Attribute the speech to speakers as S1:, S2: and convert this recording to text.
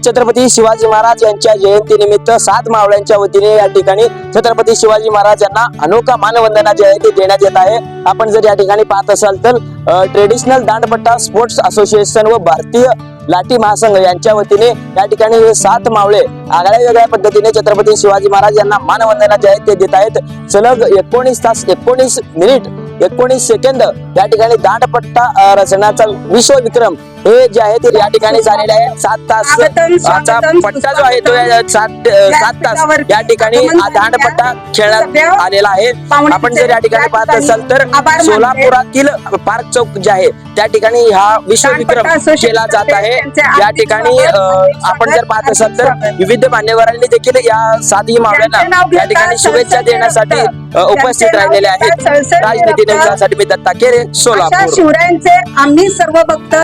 S1: छत्रपती शिवाजी महाराज यांच्या जयंतीनिमित्त 7 मावळ्यांच्या वतीने या ठिकाणी छत्रपती शिवाजी महाराज यांना अनोखा मानवंदना जयंती देण्यात येत आहे। आपण जर या ठिकाणी पाहत असाल तर ट्रेडिशनल दांडपट्टा स्पोर्ट्स असोसिएशन व भारतीय लाठी महासंघ यांच्या वतीने या ठिकाणी हे 7 मावळे आगळ्या वेगळ्या पद्धतीने छत्रपती शिवाजी महाराज यांना मानवंदना जयंती देत आहेत। सलग 19 तास 19 मिनिट 19 सेकंद या ठिकाणी दांडपट्टा रचण्याचा विश्व विक्रम हे जे आहे ते या ठिकाणी झालेले आहे। 7 तासचा पट्टा जो आहे तो 7 तास या ठिकाणी दांडपट्टा खेळण्यात आलेला आहे। आपण जर या ठिकाणी पाहत असाल तर सोलापुरातील पार्क चौक जे आहे त्या ठिकाणी हा विश्व विक्रम केला जात आहे। या ठिकाणी आपण जर पाहत असाल तर विविध मान्यवरांनी देखील या 7 मावळ्यांना या ठिकाणी शुभेच्छा देण्यासाठी उपस्थित राहिलेले आहेत। राजनीती न्यूजसाठी मी दत्ता केरे, सोलापूर।
S2: शिवरायांचे आम्ही सर्व भक्त